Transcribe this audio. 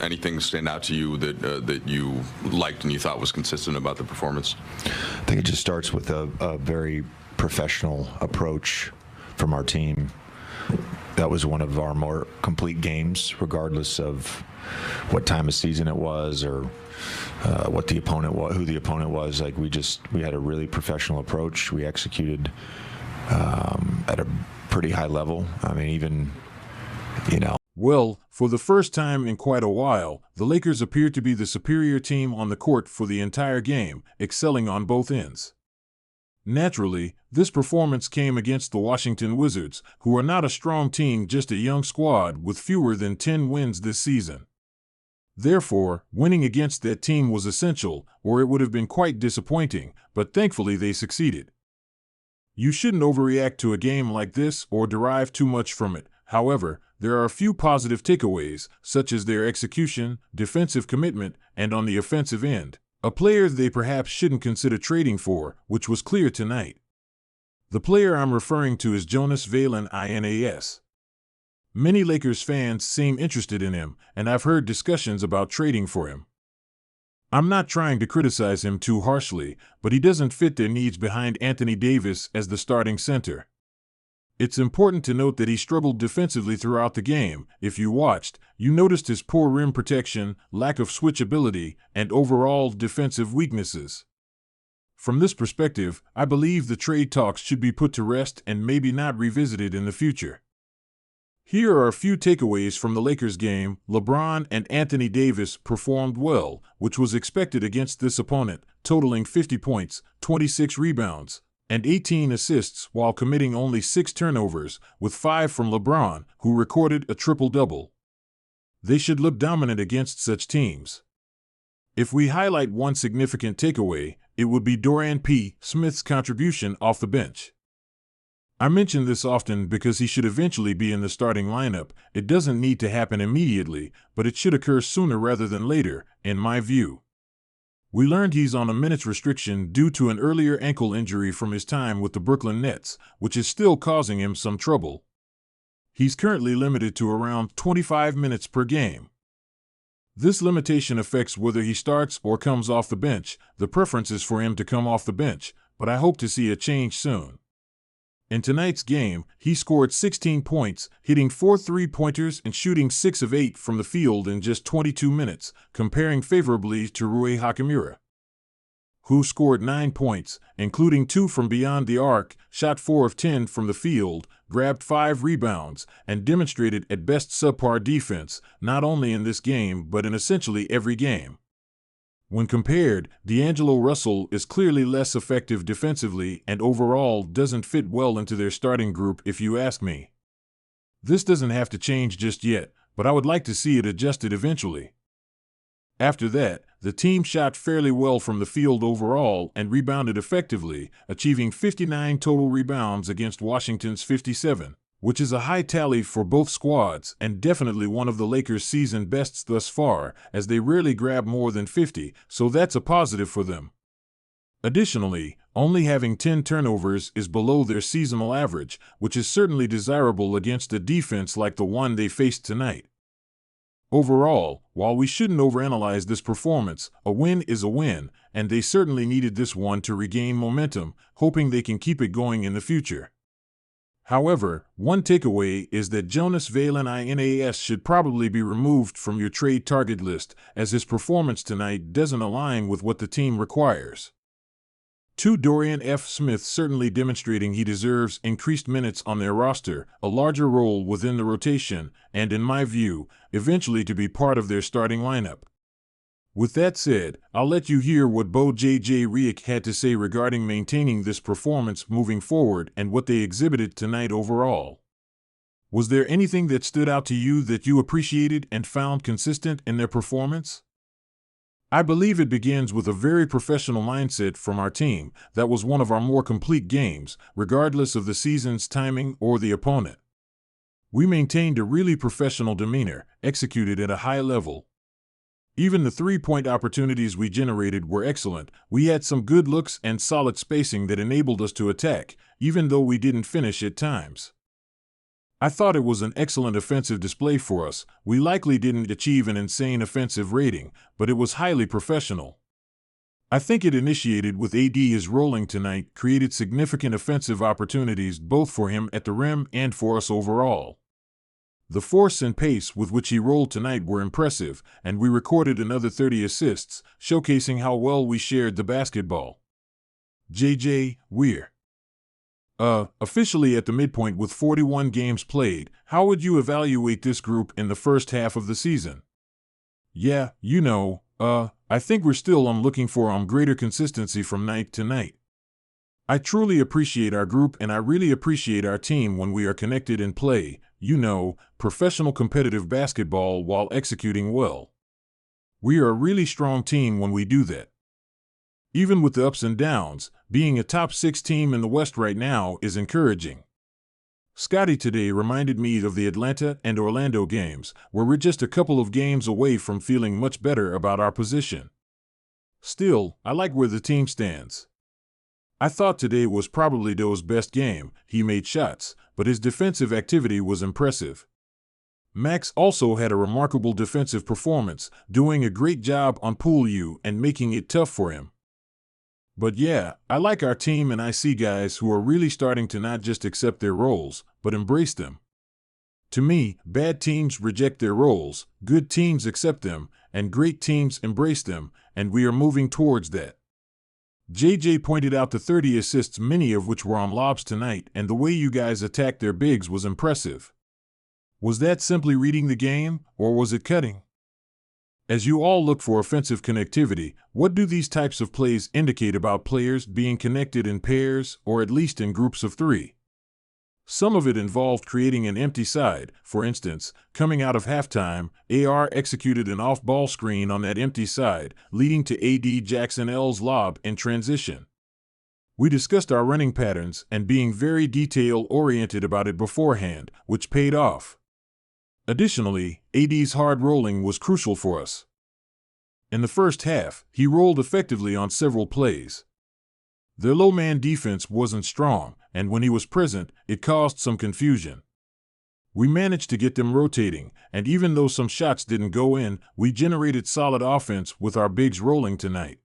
Anything stand out to you that you liked and you thought was consistent about the performance? I think it just starts with a very professional approach from our team. That was one of our more complete games, regardless of what time of season it was or what the opponent was, who the opponent was. Like we had a really professional approach. We executed at a pretty high level. I mean, even, Well, for the first time in quite a while, the Lakers appeared to be the superior team on the court for the entire game, excelling on both ends. Naturally, this performance came against the Washington Wizards, who are not a strong team, just a young squad with fewer than 10 wins this season. Therefore, winning against that team was essential, or it would have been quite disappointing, but thankfully they succeeded. You shouldn't overreact to a game like this or derive too much from it. However, there are a few positive takeaways, such as their execution, defensive commitment, and on the offensive end, a player they perhaps shouldn't consider trading for, which was clear tonight. The player I'm referring to is Jonas Valanciunas. Many Lakers fans seem interested in him, and I've heard discussions about trading for him. I'm not trying to criticize him too harshly, but he doesn't fit their needs behind Anthony Davis as the starting center. It's important to note that he struggled defensively throughout the game. If you watched, you noticed his poor rim protection, lack of switchability, and overall defensive weaknesses. From this perspective, I believe the trade talks should be put to rest and maybe not revisited in the future. Here are a few takeaways from the Lakers game. LeBron and Anthony Davis performed well, which was expected against this opponent, totaling 50 points, 26 rebounds, and 18 assists while committing only 6 turnovers, with 5 from LeBron, who recorded a triple-double. They should look dominant against such teams. If we highlight one significant takeaway, it would be Dorian P. Smith's contribution off the bench. I mention this often because he should eventually be in the starting lineup. It doesn't need to happen immediately, but it should occur sooner rather than later, in my view. We learned he's on a minutes restriction due to an earlier ankle injury from his time with the Brooklyn Nets, which is still causing him some trouble. He's currently limited to around 25 minutes per game. This limitation affects whether he starts or comes off the bench. The preference is for him to come off the bench, but I hope to see a change soon. In tonight's game, he scored 16 points, hitting 4 3-pointers and shooting 6 of 8 from the field in just 22 minutes, comparing favorably to Rui Hachimura, who scored 9 points, including 2 from beyond the arc, shot 4 of 10 from the field, grabbed 5 rebounds, and demonstrated at best subpar defense, not only in this game but in essentially every game. When compared, D'Angelo Russell is clearly less effective defensively and overall doesn't fit well into their starting group if you ask me. This doesn't have to change just yet, but I would like to see it adjusted eventually. After that, the team shot fairly well from the field overall and rebounded effectively, achieving 59 total rebounds against Washington's 57. Which is a high tally for both squads and definitely one of the Lakers' season bests thus far, as they rarely grab more than 50, so that's a positive for them. Additionally, only having 10 turnovers is below their seasonal average, which is certainly desirable against a defense like the one they faced tonight. Overall, while we shouldn't overanalyze this performance, a win is a win, and they certainly needed this one to regain momentum, hoping they can keep it going in the future. However, one takeaway is that Jonas Valanciunas should probably be removed from your trade target list, as his performance tonight doesn't align with what the team requires. Dorian F. Smith certainly demonstrating he deserves increased minutes on their roster, a larger role within the rotation, and in my view, eventually to be part of their starting lineup. With that said, I'll let you hear what Bo J.J. Redick had to say regarding maintaining this performance moving forward and what they exhibited tonight overall. Was there anything that stood out to you that you appreciated and found consistent in their performance? I believe it begins with a very professional mindset from our team. That was one of our more complete games, regardless of the season's timing or the opponent. We maintained a really professional demeanor, executed at a high level. Even the 3-point opportunities we generated were excellent. We had some good looks and solid spacing that enabled us to attack, even though we didn't finish at times. I thought it was an excellent offensive display for us. We likely didn't achieve an insane offensive rating, but it was highly professional. I think it initiated with AD's rolling tonight, created significant offensive opportunities both for him at the rim and for us overall. The force and pace with which he rolled tonight were impressive, and we recorded another 30 assists, showcasing how well we shared the basketball. we're officially at the midpoint with 41 games played. How would you evaluate this group in the first half of the season? Yeah, I think we're still looking for greater consistency from night to night. I truly appreciate our group, and I really appreciate our team when we are connected and play, professional competitive basketball while executing well. We are a really strong team when we do that. Even with the ups and downs, being a top 6 team in the West right now is encouraging. Scotty today reminded me of the Atlanta and Orlando games, where we're just a couple of games away from feeling much better about our position. Still, I like where the team stands. I thought today was probably Doe's best game. He made shots, but his defensive activity was impressive. Max also had a remarkable defensive performance, doing a great job on Poole U and making it tough for him. But yeah, I like our team, and I see guys who are really starting to not just accept their roles, but embrace them. To me, bad teams reject their roles, good teams accept them, and great teams embrace them, and we are moving towards that. JJ pointed out the 30 assists, many of which were on lobs tonight, and the way you guys attacked their bigs was impressive. Was that simply reading the game, or was it cutting? As you all look for offensive connectivity, what do these types of plays indicate about players being connected in pairs or at least in groups of 3? Some of it involved creating an empty side. For instance, coming out of halftime, AR executed an off-ball screen on that empty side, leading to AD Jackson L's lob in transition. We discussed our running patterns and being very detail-oriented about it beforehand, which paid off. Additionally, AD's hard rolling was crucial for us. In the first half, he rolled effectively on several plays. Their low-man defense wasn't strong, and when he was present, it caused some confusion. We managed to get them rotating, and even though some shots didn't go in, we generated solid offense with our bigs rolling tonight.